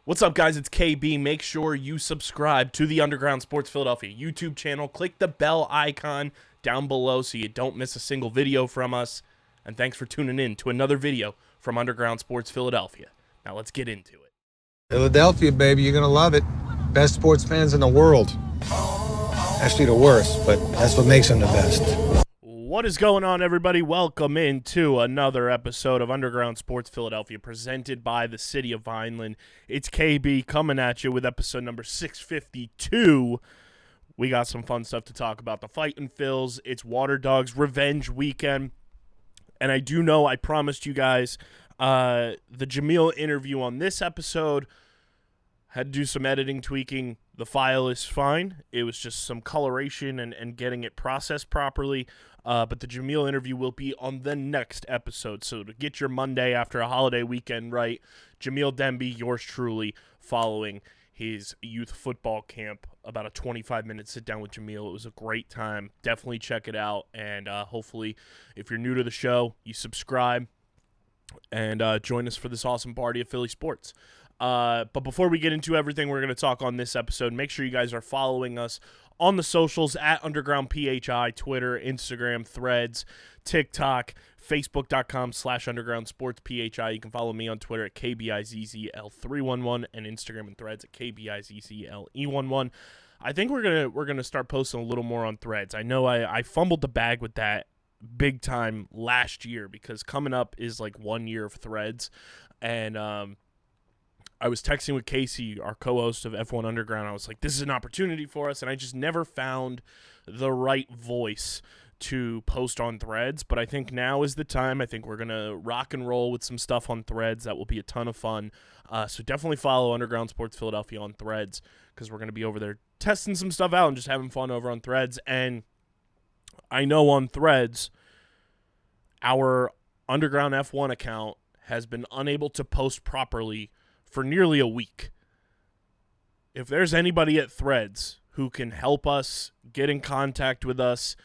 What's up, guys? It's KB. Make sure you subscribe to the Underground Sports Philadelphia YouTube channel. Click the bell icon down below so you don't miss a single video from us. And thanks for tuning in to another video from Underground Sports Philadelphia. Now let's get into it. Philadelphia, baby, you're going to love it. Best sports fans in the world. Actually, the worst, but that's what makes them the best. What is going on, everybody? Welcome into another episode of Underground Sports Philadelphia, presented by the City of Vineland. It's KB coming at you with episode number 652. We got some fun stuff to talk about. The Fightin' Phils. It's Waterdogs Revenge Weekend. And I do know I promised you guys the Jamil interview on this episode. Had to do some editing, tweaking. The file is fine. It was just some coloration and getting it processed properly. But the Jamil interview will be on the next episode. So to get your Monday after a holiday weekend right, Jamil Demby, yours truly, following his youth football camp. About a 25-minute sit-down with Jamil. It was a great time. Definitely check it out. And hopefully, if you're new to the show, you subscribe and join us for this awesome party of Philly sports. But before we get into everything we're going to talk on this episode, make sure you guys are following us on the socials at Underground PHI, Twitter, Instagram, Threads, TikTok, Facebook.com/Underground Sports PHI. You can follow me on Twitter at KBIZZL311 and Instagram and Threads at KBIZZLE11. I think we're gonna start posting a little more on Threads. I know I fumbled the bag with that big time last year because coming up is like 1 year of Threads, and I was texting with Casey, our co-host of F1 Underground. I was like, this is an opportunity for us, and I just never found the right voice to post on Threads, but I think now is the time. I think we're going to rock and roll with some stuff on Threads. That will be a ton of fun. So definitely follow Underground Sports Philadelphia on Threads because we're going to be over there testing some stuff out and just having fun over on Threads. And I know on Threads, our Underground F1 account has been unable to post properly for nearly a week. If there's anybody at Threads who can help us, get in contact with us,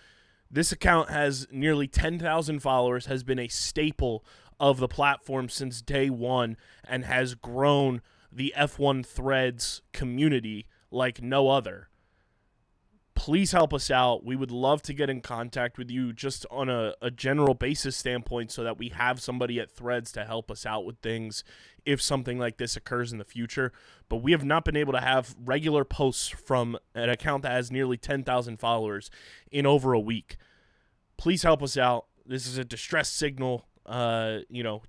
this account has nearly 10,000 followers, has been a staple of the platform since day one, and has grown the F1 Threads community like no other. Please help us out. We would love to get in contact with you just on a general basis standpoint so that we have somebody at Threads to help us out with things if something like this occurs in the future. But we have not been able to have regular posts from an account that has nearly 10,000 followers in over a week. Please help us out. This is a distress signal, to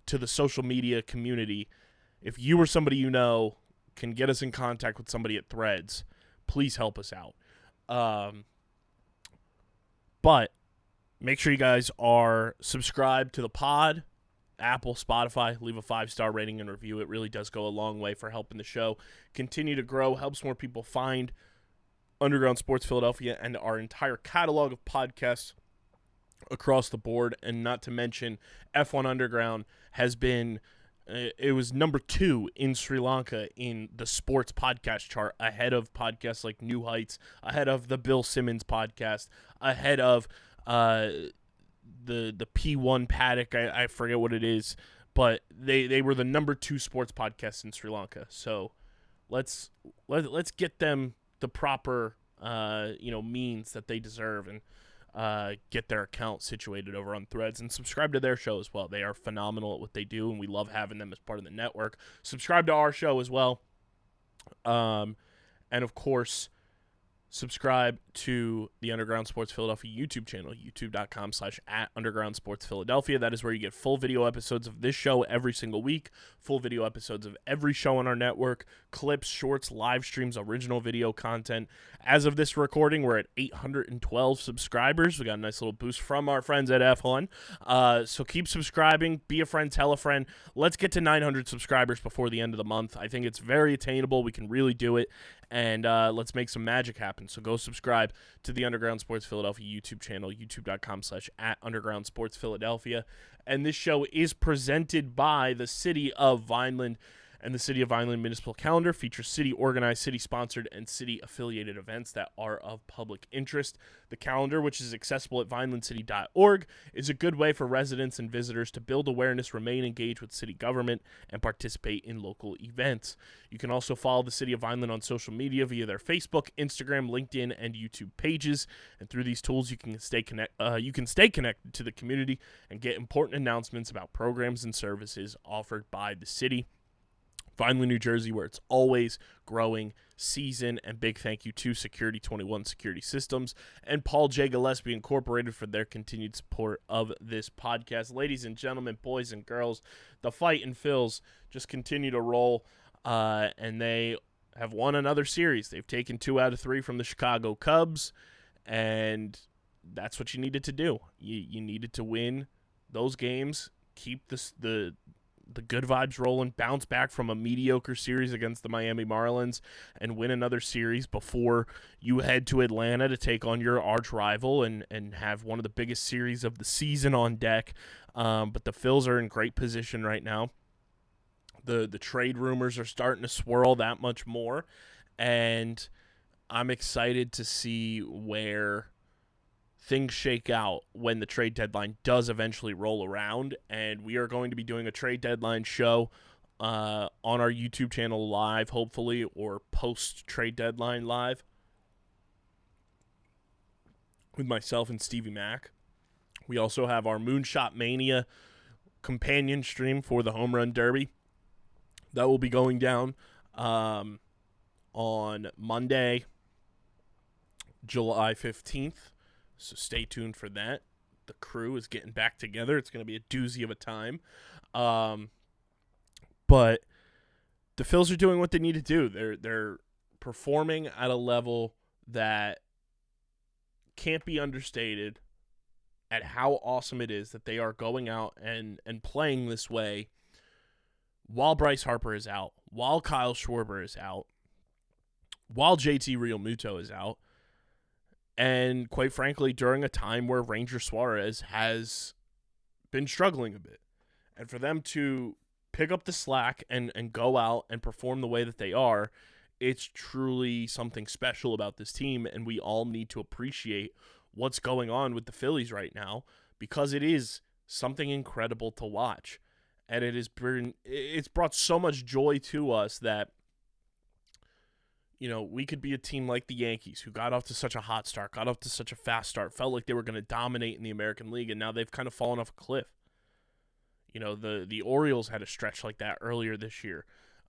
the social media community. If you or somebody you know can get us in contact with somebody at Threads, please help us out. But make sure you guys are subscribed to the pod, Apple, Spotify. Leave a 5-star rating and review. It really does go a long way for helping the show continue to grow, helps more people find Underground Sports Philadelphia and our entire catalog of podcasts across the board. And not to mention, F1 Underground has been it was number 2 in Sri Lanka in the sports podcast chart, ahead of podcasts like New Heights, ahead of the Bill Simmons podcast, ahead of the P1 Paddock. I forget what it is, but they were the number 2 sports podcast in Sri Lanka. So let's get them the proper means that they deserve, and get their account situated over on Threads, and subscribe to their show as well. They are phenomenal at what they do, and we love having them as part of the network. Subscribe to our show as well. And of course, subscribe to the Underground Sports Philadelphia YouTube channel, youtube.com/@Underground Sports Philadelphia. That is where you get full video episodes of this show every single week, full video episodes of every show on our network, clips, shorts, live streams, original video content. As of this recording, we're at 812 subscribers. We got a nice little boost from our friends at F1. So keep subscribing. Be a friend, tell a friend. Let's get to 900 subscribers before the end of the month. I think it's very attainable. We can really do it. And let's make some magic happen. So go subscribe to the Underground Sports Philadelphia YouTube channel, youtube.com/@Underground Sports Philadelphia. And this show is presented by the City of Vineland. And the City of Vineland Municipal Calendar features city-organized, city-sponsored, and city-affiliated events that are of public interest. The calendar, which is accessible at vinelandcity.org, is a good way for residents and visitors to build awareness, remain engaged with city government, and participate in local events. You can also follow the City of Vineland on social media via their Facebook, Instagram, LinkedIn, and YouTube pages. And through these tools, you can stay connected to the community and get important announcements about programs and services offered by the city. Vineland, New Jersey, where it's always growing season. And big thank you to Security 21 Security Systems and Paul J. Gillespie Incorporated for their continued support of this podcast. Ladies and gentlemen, boys and girls, the Fight and Phils just continue to roll, and they have won another series. They've taken 2 out of 3 from the Chicago Cubs, and that's what you needed to do. You needed to win those games, keep the good vibes rolling, bounce back from a mediocre series against the Miami Marlins, and win another series before you head to Atlanta to take on your arch rival and have one of the biggest series of the season on deck. But the Phils are in great position right now. The trade rumors are starting to swirl that much more, and I'm excited to see where things shake out when the trade deadline does eventually roll around. And we are going to be doing a trade deadline show on our YouTube channel live, hopefully, or post-trade deadline live with myself and Stevie Mack. We also have our Moonshot Mania companion stream for the Home Run Derby. That will be going down on Monday, July 15th. So stay tuned for that. The crew is getting back together. It's going to be a doozy of a time. But the Phils are doing what they need to do. They're performing at a level that can't be understated at how awesome it is that they are going out and playing this way while Bryce Harper is out, while Kyle Schwarber is out, while JT Realmuto is out, and quite frankly, during a time where Ranger Suarez has been struggling a bit. And for them to pick up the slack and go out and perform the way that they are, it's truly something special about this team, and we all need to appreciate what's going on with the Phillies right now, because it is something incredible to watch. And it's brought so much joy to us that, you know, we could be a team like the Yankees, who got off to such a hot start, got off to such a fast start, felt like they were going to dominate in the American League, and now they've kind of fallen off a cliff. You know, the Orioles had a stretch like that earlier this year.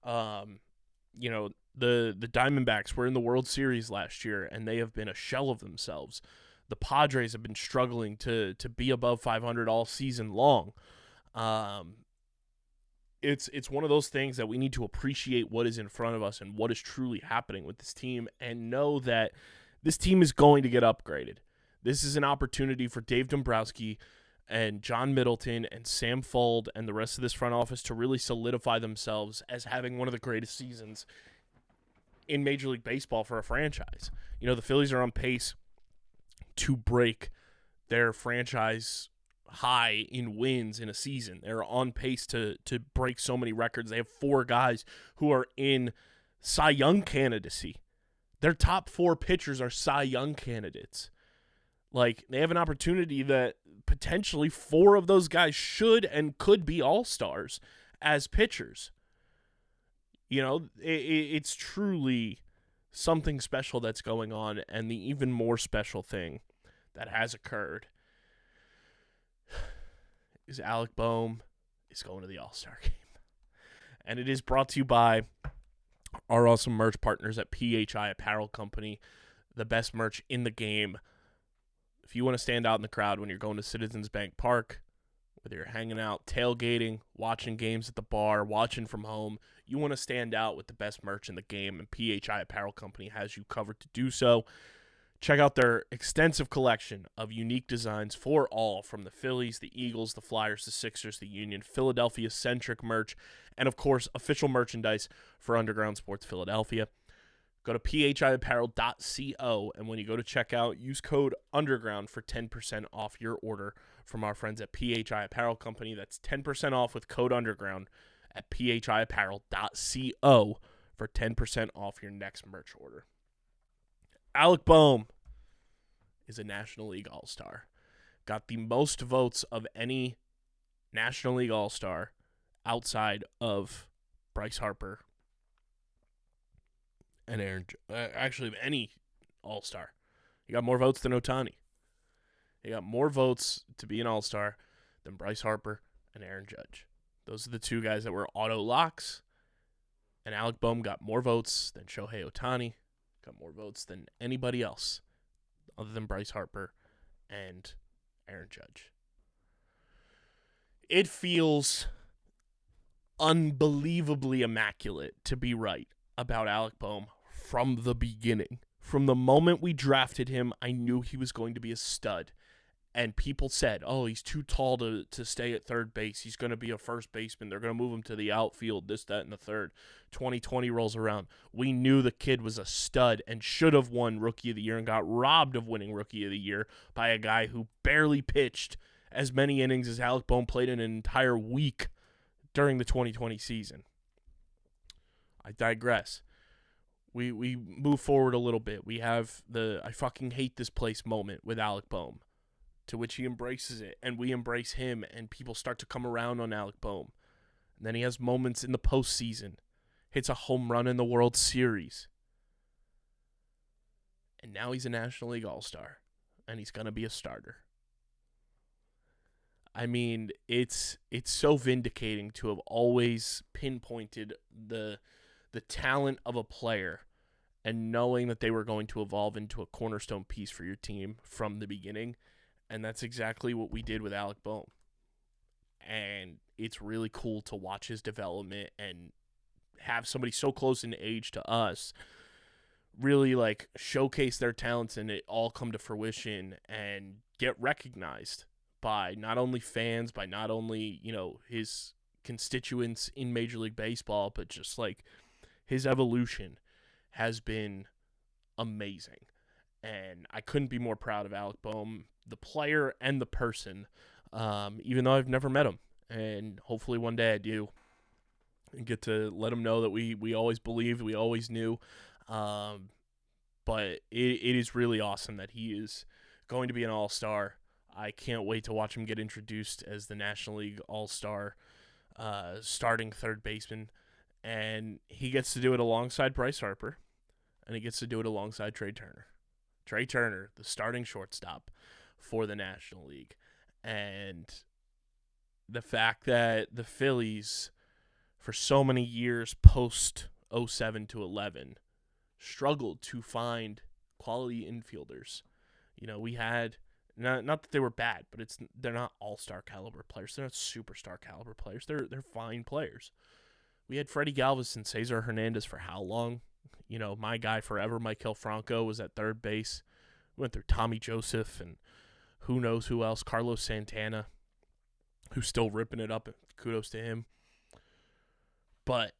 You know, the Diamondbacks were in the World Series last year, and they have been a shell of themselves. The Padres have been struggling to be above 500 all season long. It's one of those things that we need to appreciate what is in front of us and what is truly happening with this team, and know that this team is going to get upgraded. This is an opportunity for Dave Dombrowski and John Middleton and Sam Fuld and the rest of this front office to really solidify themselves as having one of the greatest seasons in Major League Baseball for a franchise. You know, the Phillies are on pace to break their franchise high in wins in a season. They're on pace to break so many records. They have 4 guys who are in Cy Young candidacy. Their top 4 pitchers are Cy Young candidates. Like, they have an opportunity that potentially 4 of those guys should and could be all-stars as pitchers. You know, it's truly something special that's going on, and the even more special thing that has occurred is Alec Bohm is going to the All-Star game. And it is brought to you by our awesome merch partners at PHI Apparel Company, the best merch in the game. If you want to stand out in the crowd when you're going to Citizens Bank Park, whether you're hanging out, tailgating, watching games at the bar, watching from home, you want to stand out with the best merch in the game, and PHI Apparel Company has you covered to do so. Check out their extensive collection of unique designs for all, from the Phillies, the Eagles, the Flyers, the Sixers, the Union, Philadelphia-centric merch, and, of course, official merchandise for Underground Sports Philadelphia. Go to phiapparel.co, and when you go to checkout, use code UNDERGROUND for 10% off your order from our friends at PHI Apparel Company. That's 10% off with code UNDERGROUND at phiapparel.co for 10% off your next merch order. Alec Bohm is a National League All-Star. Got the most votes of any National League All-Star outside of Bryce Harper and actually of any All-Star. He got more votes than Ohtani. He got more votes to be an All-Star than Bryce Harper and Aaron Judge. Those are the two guys that were auto locks. And Alec Bohm got more votes than Shohei Ohtani, got more votes than anybody else other than Bryce Harper and Aaron Judge. It feels unbelievably immaculate to be right about Alec Bohm from the beginning. From the moment we drafted him, I knew he was going to be a stud. And people said, oh, he's too tall to stay at third base. He's going to be a first baseman. They're going to move him to the outfield, this, that, and the third. 2020 rolls around. We knew the kid was a stud and should have won Rookie of the Year and got robbed of winning Rookie of the Year by a guy who barely pitched as many innings as Alec Bohm played in an entire week during the 2020 season. I digress. We move forward a little bit. We have the I fucking hate this place moment with Alec Bohm, to which he embraces it, and we embrace him, and people start to come around on Alec Bohm. And then he has moments in the postseason, hits a home run in the World Series. And now he's a National League All-Star, and he's going to be a starter. I mean, it's so vindicating to have always pinpointed the talent of a player and knowing that they were going to evolve into a cornerstone piece for your team from the beginning. And that's exactly what we did with Alec Bohm. And it's really cool to watch his development and have somebody so close in age to us really like showcase their talents and it all come to fruition and get recognized by not only fans, by not only, his constituents in Major League Baseball, but just like his evolution has been amazing. And I couldn't be more proud of Alec Bohm, the player and the person, even though I've never met him. And hopefully one day I do and get to let him know that we always believed, we always knew. But it is really awesome that he is going to be an all-star. I can't wait to watch him get introduced as the National League All-Star starting third baseman. And he gets to do it alongside Bryce Harper, and he gets to do it alongside Trey Turner. Trey Turner, the starting shortstop for the National League. And the fact that the Phillies, for so many years post 07 to 11, struggled to find quality infielders. We had, not that they were bad, but they're not all-star caliber players. They're not superstar caliber players. They're fine players. We had Freddie Galvis and Cesar Hernandez for how long? My guy forever, Maikel Franco, was at third base. We went through Tommy Joseph and who knows who else, Carlos Santana, who's still ripping it up. Kudos to him. But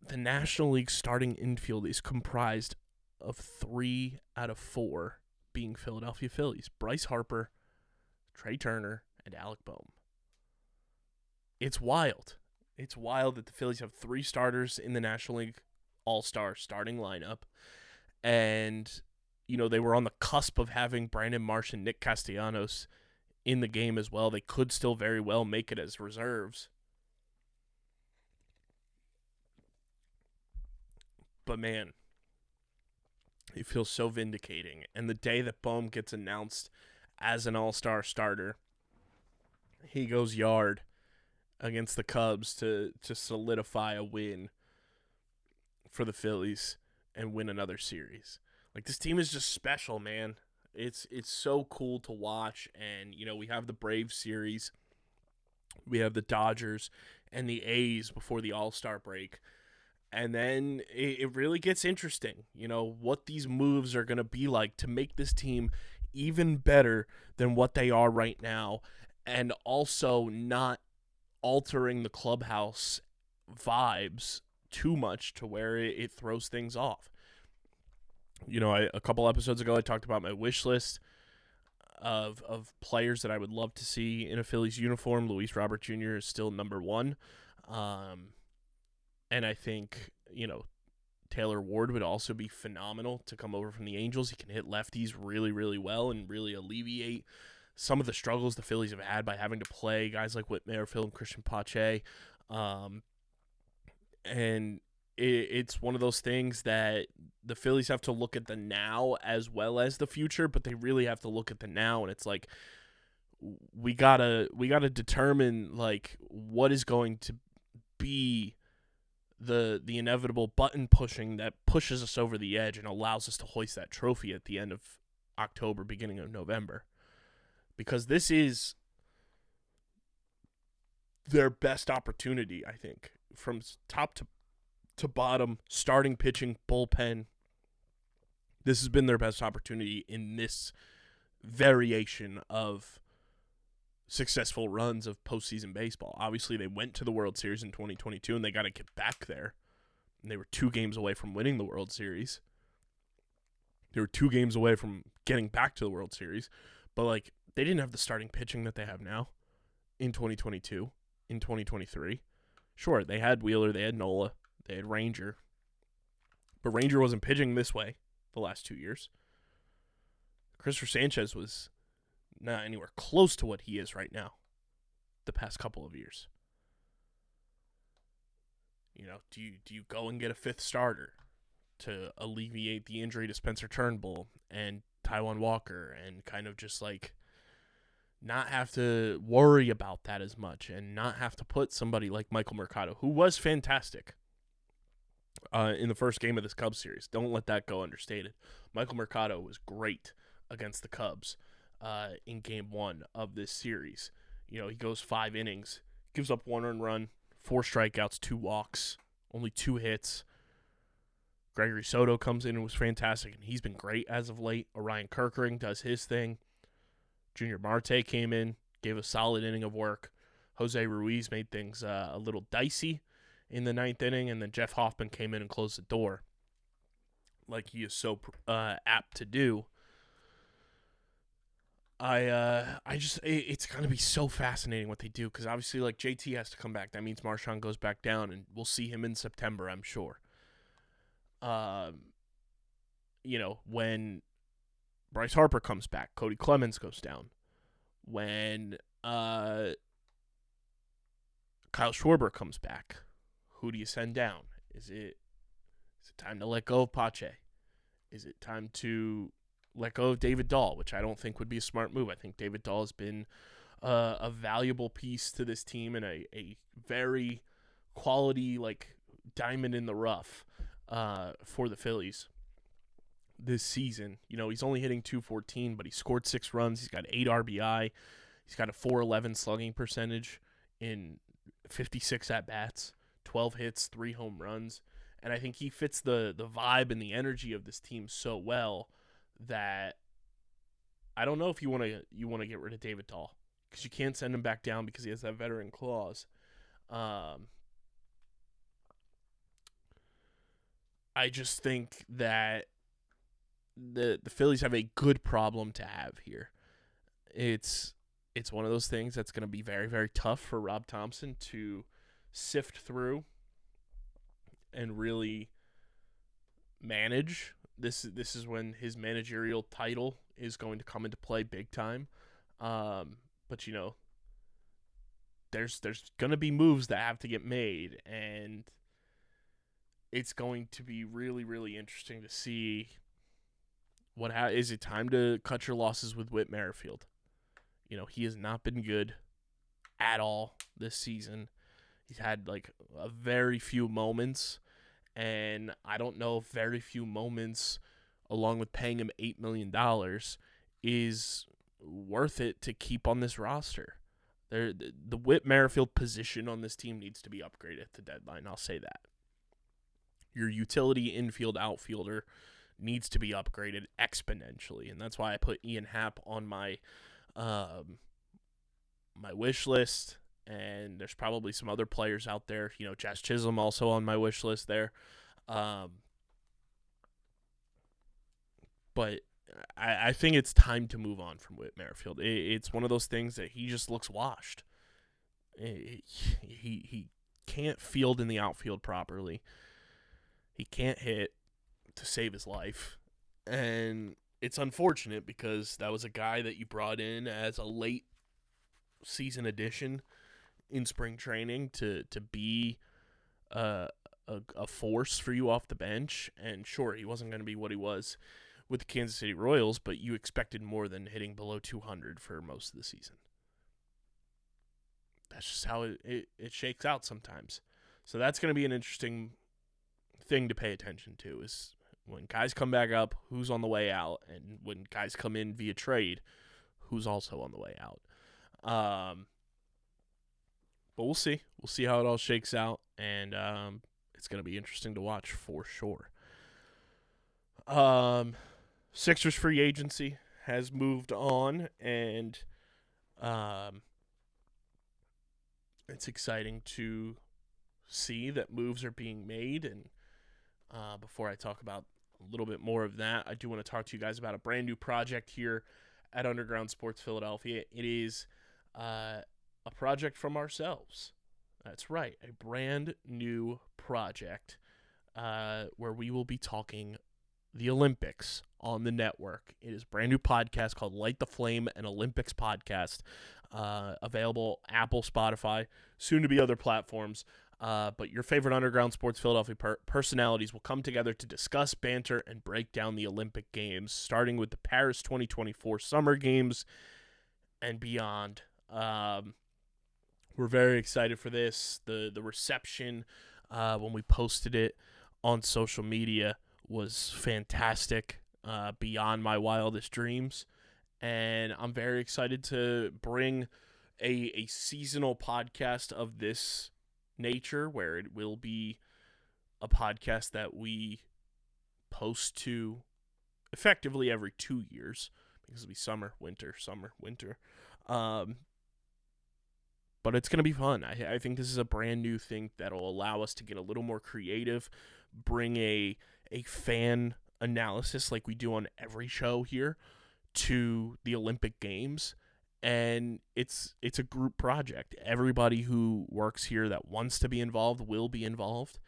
the National League starting infield is comprised of 3 out of 4 being Philadelphia Phillies. Bryce Harper, Trey Turner, and Alec Bohm. It's wild. It's wild that the Phillies have 3 starters in the National League All-Star starting lineup. And, they were on the cusp of having Brandon Marsh and Nick Castellanos in the game as well. They could still very well make it as reserves. But, man, it feels so vindicating. And the day that Bohm gets announced as an all-star starter, he goes yard against the Cubs to solidify a win for the Phillies and win another series. Like, this team is just special, man. It's so cool to watch. And, we have the Braves series. We have the Dodgers and the A's before the All-Star break. And then it really gets interesting, what these moves are going to be like to make this team even better than what they are right now. And also not altering the clubhouse vibes too much to where it throws things off. A couple episodes ago, I talked about my wish list. of players that I would love to see in a Phillies uniform. Luis Robert Jr. is still number one. And I think, Taylor Ward would also be phenomenal to come over from the Angels. He can hit lefties really, really well and really alleviate some of the struggles the Phillies have had by having to play guys like Whit Merrifield and Christian Pache. And it's one of those things that the Phillies have to look at the now as well as the future, but they really have to look at the now. And it's like, we gotta determine like what is going to be the inevitable button pushing that pushes us over the edge and allows us to hoist that trophy at the end of October, beginning of November. Because this is their best opportunity, I think, from top to bottom, starting pitching, bullpen. This has been their best opportunity in this variation of successful runs of postseason baseball. Obviously, they went to the World Series in 2022, and they got to get back there. And they were 2 games away from winning the World Series. They were 2 games away from getting back to the World Series. But, like, they didn't have the starting pitching that they have now in 2022, in 2023. Sure, they had Wheeler, they had Nola, they had Ranger. But Ranger wasn't pitching this way the last 2 years. Christopher Sanchez was not anywhere close to what he is right now the past couple of years. Do you go and get a 5th starter to alleviate the injury to Spencer Turnbull and Taijuan Walker and kind of just like not have to worry about that as much and not have to put somebody like Michael Mercado, who was fantastic in the first game of this Cubs series. Don't let that go understated. Michael Mercado was great against the Cubs in game 1 of this series. He goes 5 innings, gives up 1 earned run, 4 strikeouts, 2 walks, only 2 hits. Gregory Soto comes in and was fantastic, and he's been great as of late. Orion Kerkering does his thing. Junior Marte came in, gave a solid inning of work. Jose Ruiz made things a little dicey in the 9th inning, and then Jeff Hoffman came in and closed the door like he is so apt to do. It's going to be so fascinating what they do, because obviously, like, JT has to come back. That means Marshawn goes back down, and we'll see him in September, I'm sure. When Bryce Harper comes back, Cody Clemens goes down. When Kyle Schwarber comes back, who do you send down? Is it time to let go of Pache? Is it time to let go of David Dahl, which I don't think would be a smart move? I think David Dahl has been a valuable piece to this team and a very quality, like, diamond in the rough for the Phillies this season. He's only hitting .214, but he scored 6 runs. He's got 8 RBI. He's got a .411 slugging percentage in 56 at-bats, 12 hits, 3 home runs. And I think he fits the vibe and the energy of this team so well that I don't know if you want to get rid of David Dahl, because you can't send him back down because he has that veteran clause. I just think that the Phillies have a good problem to have here. It's one of those things that's going to be very, very tough for Rob Thompson to sift through and really manage. This is when his managerial title is going to come into play big time. But there's going to be moves that have to get made, and it's going to be really, really interesting to see is it time to cut your losses with Whit Merrifield? He has not been good at all this season. He's had like a very few moments, and I don't know if very few moments, along with paying him $8 million, is worth it to keep on this roster. The Whit Merrifield position on this team needs to be upgraded at the deadline. I'll say that. Your utility infield outfielder needs to be upgraded exponentially, and that's why I put Ian Happ on my my wish list. And there's probably some other players out there. Jazz Chisholm also on my wish list there. But I think it's time to move on from Whit Merrifield. It's one of those things that he just looks washed. He can't field in the outfield properly. He can't hit to save his life. And it's unfortunate because that was a guy that you brought in as a late season addition in spring training to be a force for you off the bench. And sure, he wasn't going to be what he was with the Kansas City Royals, but you expected more than hitting below 200 for most of the season. That's just how it shakes out sometimes. So that's going to be an interesting thing to pay attention to, is when guys come back up, who's on the way out, and when guys come in via trade, who's also on the way out. But we'll see. We'll see how it all shakes out, and it's going to be interesting to watch for sure. Sixers free agency has moved on, and it's exciting to see that moves are being made. And before I talk about a little bit more of that, I do want to talk to you guys about a brand new project here at Underground Sports Philadelphia. It is a project from ourselves. That's right, a brand new project where we will be talking the Olympics on the network. It is a brand new podcast called Light the Flame, an Olympics podcast, available Apple, Spotify, soon to be other platforms. But your favorite Underground Sports Philadelphia personalities will come together to discuss, banter, and break down the Olympic Games, starting with the Paris 2024 Summer Games and beyond. We're very excited for this. The reception when we posted it on social media was fantastic, beyond my wildest dreams. And I'm very excited to bring a seasonal podcast of this nature, where it will be a podcast that we post to effectively every 2 years, because it'll be summer, winter. But it's going to be fun. I think this is a brand new thing that'll allow us to get a little more creative, bring a fan analysis like we do on every show here to the Olympic Games. And it's a group project. Everybody who works here that wants to be involved will be involved.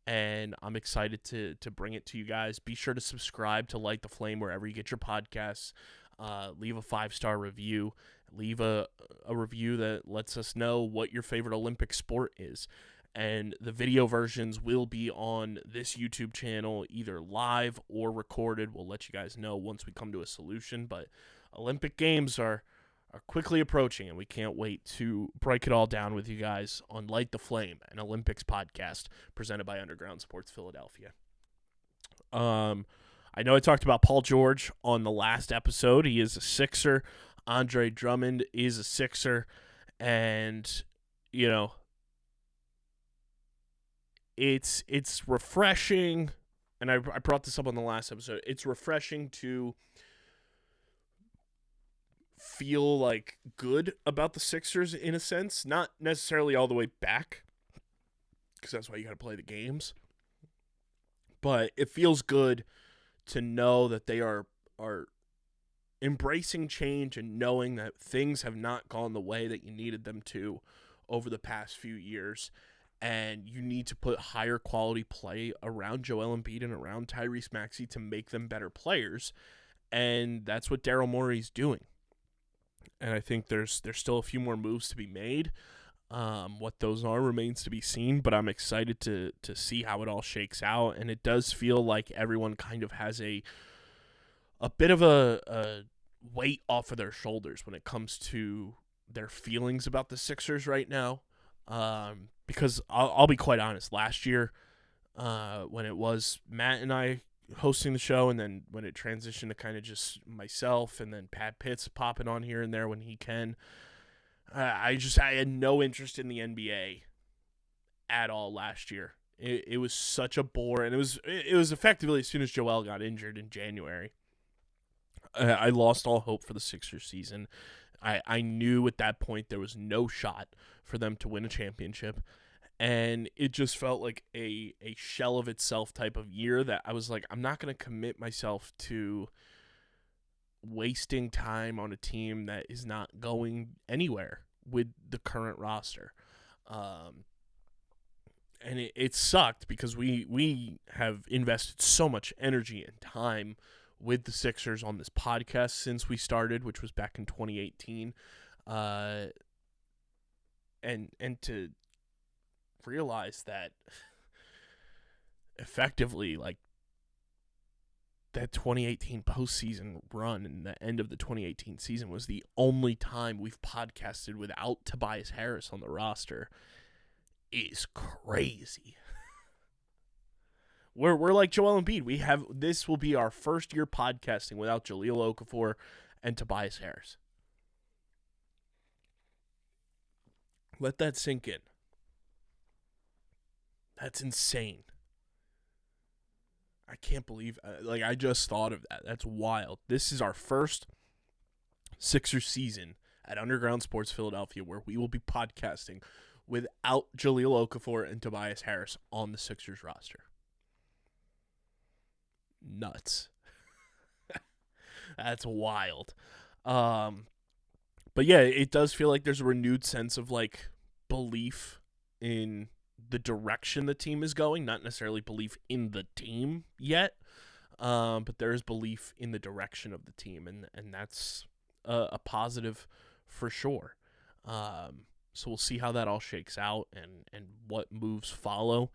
And I'm excited to bring it to you guys. Be sure to subscribe to Light the Flame wherever you get your podcasts. Leave a 5-star review. Leave a review that lets us know what your favorite Olympic sport is. And the video versions will be on this YouTube channel, either live or recorded. We'll let you guys know once we come to a solution. But Olympic Games are quickly approaching, and we can't wait to break it all down with you guys on Light the Flame, an Olympics podcast presented by Underground Sports Philadelphia. I know I talked about Paul George on the last episode. He is a Sixer. Andre Drummond is a Sixer. And, you know, it's refreshing, and I brought this up on the last episode. It's refreshing to feel like good about the Sixers in a sense, not necessarily all the way back, because that's why you got to play the games. But it feels good to know that they are embracing change and knowing that things have not gone the way that you needed them to over the past few years. And you need to put higher quality play around Joel Embiid and around Tyrese Maxey to make them better players. And that's what Daryl Morey's doing. And I think there's still a few more moves to be made. What those are remains to be seen, but I'm excited to see how it all shakes out. And it does feel like everyone kind of has a bit of a weight off of their shoulders when it comes to their feelings about the Sixers right now. Because I'll be quite honest, last year when it was Matt and I hosting the show, and then when it transitioned to kind of just myself, and then Pat Pitts popping on here and there when he can, I had no interest in the NBA at all last year. It was such a bore, and it was effectively as soon as Joel got injured in January, I lost all hope for the Sixers season. I knew at that point there was no shot for them to win a championship. And it just felt like a shell of itself type of year that I was like, I'm not going to commit myself to wasting time on a team that is not going anywhere with the current roster. And it sucked because we have invested so much energy and time with the Sixers on this podcast since we started, which was back in 2018. And to realize that effectively, like, that 2018 postseason run and the end of the 2018 season was the only time we've podcasted without Tobias Harris on the roster is crazy. We're like Joel Embiid. This will be our first year podcasting without Jahlil Okafor and Tobias Harris. Let that sink in. That's insane. I can't believe, I just thought of that. That's wild. This is our first Sixers season at Underground Sports Philadelphia where we will be podcasting without Jahlil Okafor and Tobias Harris on the Sixers roster. Nuts. That's wild. But yeah, it does feel like there's a renewed sense of, like, belief in the direction the team is going, not necessarily belief in the team yet, but there is belief in the direction of the team, and that's a positive for sure. So we'll see how that all shakes out and what moves follow.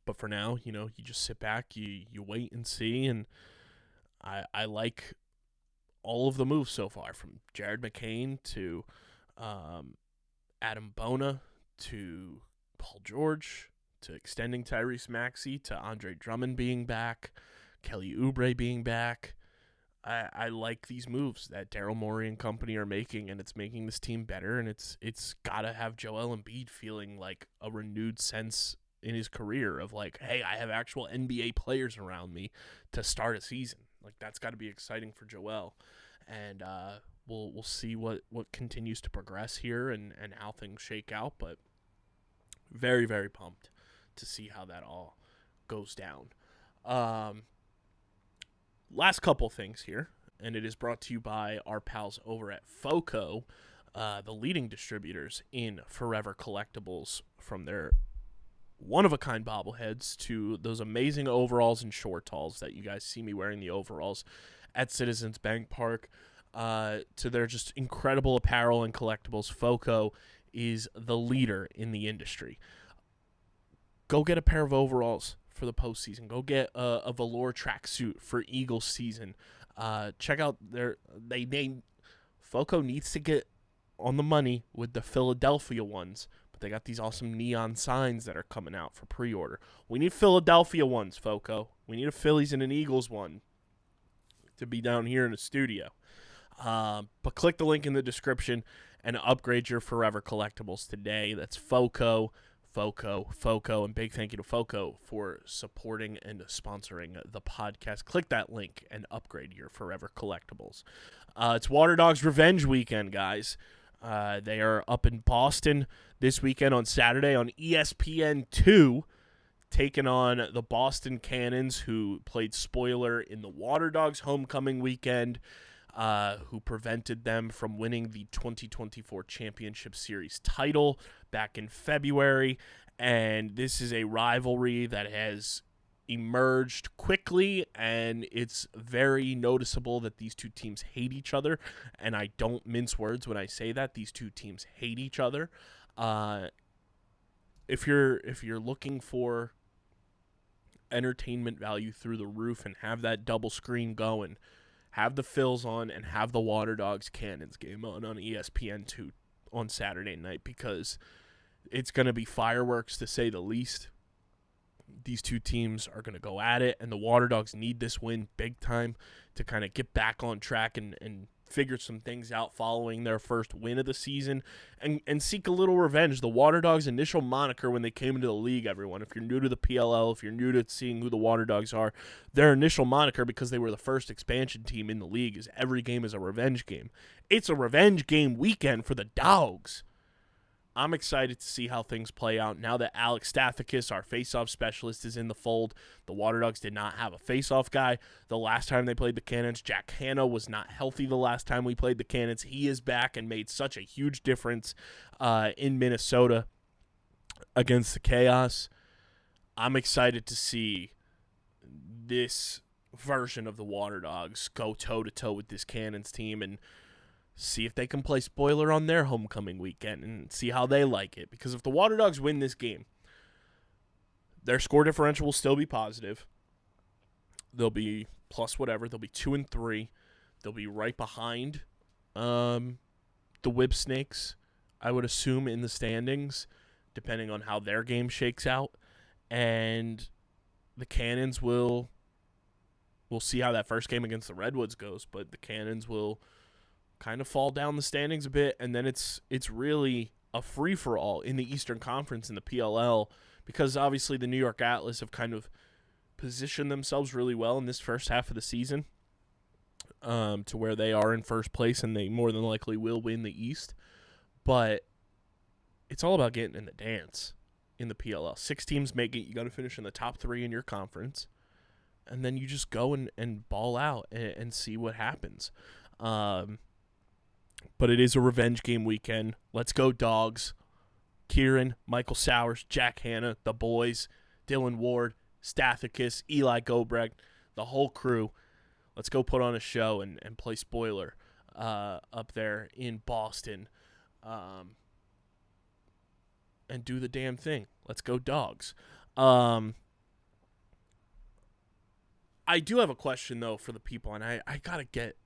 But for now, you just sit back, you wait and see, and I like all of the moves so far, from Jared McCain to Adam Bona to Paul George, to extending Tyrese Maxey, to Andre Drummond being back, Kelly Oubre being back. I like these moves that Daryl Morey and company are making, and it's making this team better, and it's got to have Joel Embiid feeling like a renewed sense in his career of, like, hey, I have actual NBA players around me to start a season. Like, that's got to be exciting for Joel. And we'll see what continues to progress here and how things shake out, but very, very pumped to see how that all goes down. Last couple things here, and it is brought to you by our pals over at FOCO, the leading distributors in forever collectibles, from their one-of-a-kind bobbleheads to those amazing overalls and short talls that you guys see me wearing the overalls at Citizens Bank Park, to their just incredible apparel and collectibles. FOCO is the leader in the industry. Go get a pair of overalls for the postseason. Go get a velour tracksuit for Eagles season. Check out FOCO needs to get on the money with the Philadelphia ones, but they got these awesome neon signs that are coming out for pre-order. We need Philadelphia ones, FOCO. We need a Phillies and an Eagles one to be down here in the studio. But click the link in the description and upgrade your forever collectibles today. That's FOCO, and big thank you to FOCO for supporting and sponsoring the podcast. Click that link and upgrade your forever collectibles. It's Waterdogs Revenge Weekend, guys. They are up in Boston this weekend on Saturday on ESPN2, taking on the Boston Cannons, who played spoiler in the Waterdogs homecoming weekend, who prevented them from winning the 2024 Championship Series title back in February. And this is a rivalry that has emerged quickly, and it's very noticeable that these two teams hate each other. And I don't mince words when I say that. These two teams hate each other. If you're looking for entertainment value through the roof and have that double screen going, have the Phils on and have the Waterdogs Cannons game on ESPN2 on Saturday night, because it's going to be fireworks, to say the least. These two teams are going to go at it, and the Waterdogs need this win big time to kind of get back on track and figure some things out following their first win of the season and seek a little revenge. The Waterdogs' initial moniker when they came into the league, everyone, if you're new to the PLL, if you're new to seeing who the Waterdogs are, their initial moniker, because they were the first expansion team in the league, is every game is a revenge game. It's a revenge game weekend for the Dogs. I'm excited to see how things play out now that Alex Stathakis, our faceoff specialist, is in the fold. The Waterdogs did not have a faceoff guy the last time they played the Cannons. Jack Hanna was not healthy the last time we played the Cannons. He is back and made such a huge difference in Minnesota against the Chaos. I'm excited to see this version of the Waterdogs go toe-to-toe with this Cannons team and see if they can play spoiler on their homecoming weekend and see how they like it. Because if the Waterdogs win this game, their score differential will still be positive. They'll be plus whatever. They'll be 2-3. They'll be right behind the Whip Snakes, I would assume, in the standings, depending on how their game shakes out. And the Cannons we'll see how that first game against the Redwoods goes, but the Cannons will kind of fall down the standings a bit, and then it's really a free-for-all in the Eastern Conference in the PLL, because obviously the New York Atlas have kind of positioned themselves really well in this first half of the season to where they are in first place, and they more than likely will win the East. But it's all about getting in the dance in the PLL. 6 teams make it. You got to finish in the top 3 in your conference, and then you just go and ball out and see what happens. But it is a revenge game weekend. Let's go, Dogs. Kieran, Michael Sowers, Jack Hanna, the boys, Dylan Ward, Stathakis, Eli Gobrecht, the whole crew. Let's go put on a show and play spoiler up there in Boston and do the damn thing. Let's go, Dogs. I do have a question, though, for the people, and I got to get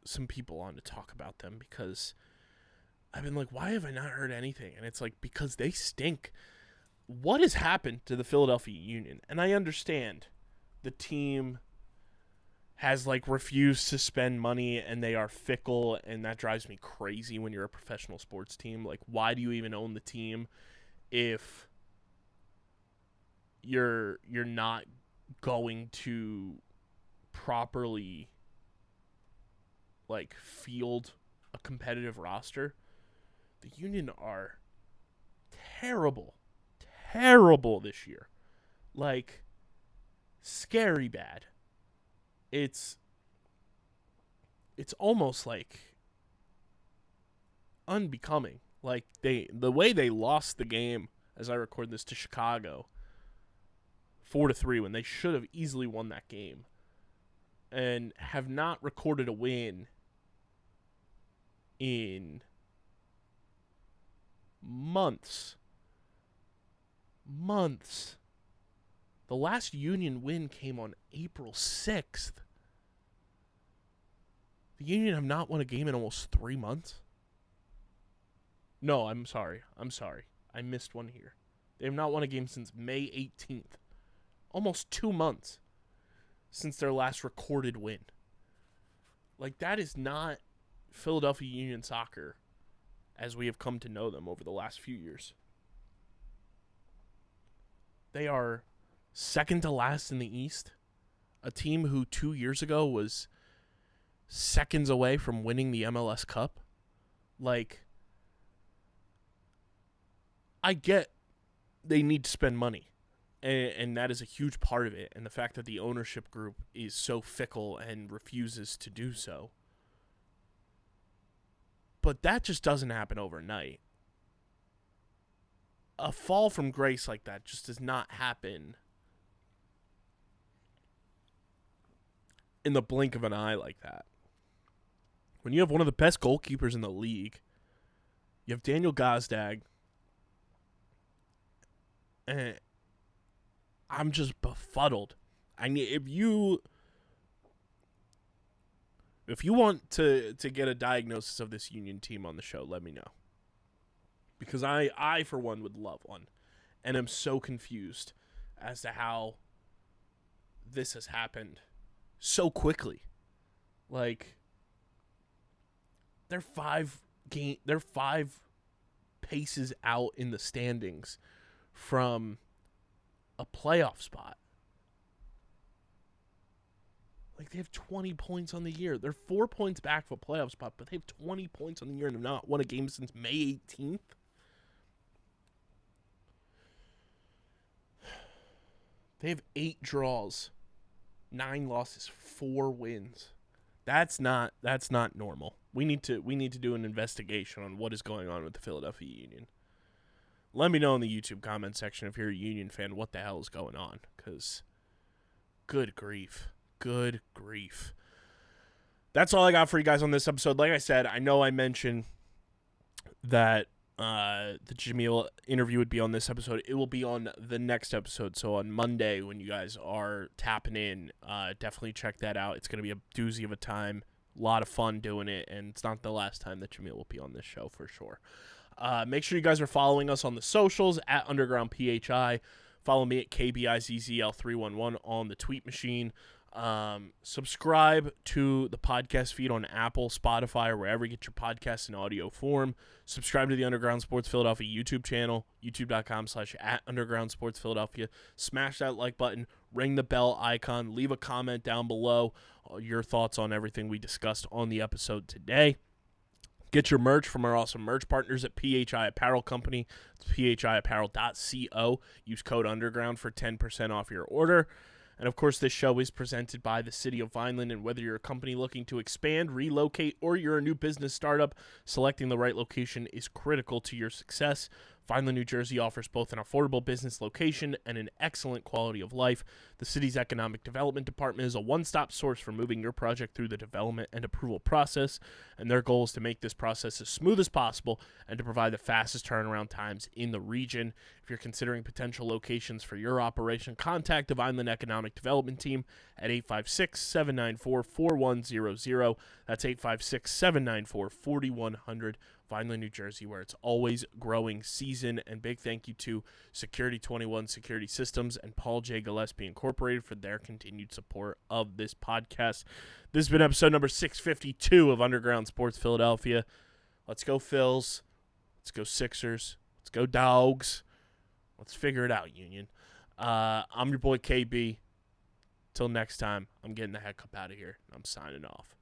some people on to talk about them, because I've been like, why have I not heard anything? And it's like, because they stink. What has happened to the Philadelphia Union? And I understand the team has like refused to spend money and they are fickle, and that drives me crazy when you're a professional sports team. Like, why do you even own the team if you're not going to properly like field a competitive roster? The Union are terrible this year. Like, scary bad. It's almost like unbecoming. Like, the way they lost the game, as I record this, to Chicago 4-3, when they should have easily won that game, and have not recorded a win in months. The last Union win came on April 6th. The Union have not won a game in almost 3 months. No, I'm sorry. I missed one here. They have not won a game since May 18th. Almost 2 months since their last recorded win. Like, that is not Philadelphia Union soccer as we have come to know them over the last few years. They are second to last in the East, a team who 2 years ago was seconds away from winning the MLS Cup. Like, I get they need to spend money, and that is a huge part of it, and the fact that the ownership group is so fickle and refuses to do so. But that just doesn't happen overnight. A fall from grace like that just does not happen in the blink of an eye like that. When you have one of the best goalkeepers in the league, you have Daniel Gazdag, and I'm just befuddled. I mean, if you want to get a diagnosis of this Union team on the show, let me know. Because I for one, would love one. And I'm so confused as to how this has happened so quickly. Like, they're 5 paces out in the standings from a playoff spot. Like, they have 20 points on the year. They're 4 points back for a playoff spot, but they have 20 points on the year and have not won a game since May 18th. They have 8 draws, 9 losses, 4 wins. That's not normal. We need to do an investigation on what is going on with the Philadelphia Union. Let me know in the YouTube comment section if you're a Union fan what the hell is going on, because good grief. Good grief. That's all I got for you guys on this episode. Like I said, I know I mentioned that the Jamil interview would be on this episode. It will be on the next episode. So on Monday, when you guys are tapping in, definitely check that out. It's going to be a doozy of a time. A lot of fun doing it, and it's not the last time that Jamil will be on this show for sure. Make sure you guys are following us on the socials at Underground PHI. Follow me at KBIZZL311 on the tweet machine. Subscribe to the podcast feed on Apple, Spotify, or wherever you get your podcasts in audio form. Subscribe to the Underground Sports Philadelphia YouTube channel, youtube.com/@Underground Sports Philadelphia. Smash that like button, ring the bell icon, leave a comment down below, your thoughts on everything we discussed on the episode today. Get your merch from our awesome merch partners at PHI Apparel Company. It's phiapparel.co. Use code Underground for 10% off your order. And, of course, this show is presented by the City of Vineland, and whether you're a company looking to expand, relocate, or you're a new business startup, selecting the right location is critical to your success. Vineland, New Jersey offers both an affordable business location and an excellent quality of life. The city's economic development department is a one-stop source for moving your project through the development and approval process, and their goal is to make this process as smooth as possible and to provide the fastest turnaround times in the region. If you're considering potential locations for your operation, contact the Vineland Economic Development Team at 856-794-4100. That's 856-794-4100. Vineland, New Jersey, where it's always growing season. And big thank you to Security 21 Security Systems and Paul J. Gillespie Incorporated for their continued support of this podcast. This has been episode number 652 of Underground Sports Philadelphia. Let's go Phils. Let's go Sixers. Let's go Dogs. Let's figure it out, Union. I'm your boy KB. Till next time, I'm getting the heck up out of here. I'm signing off.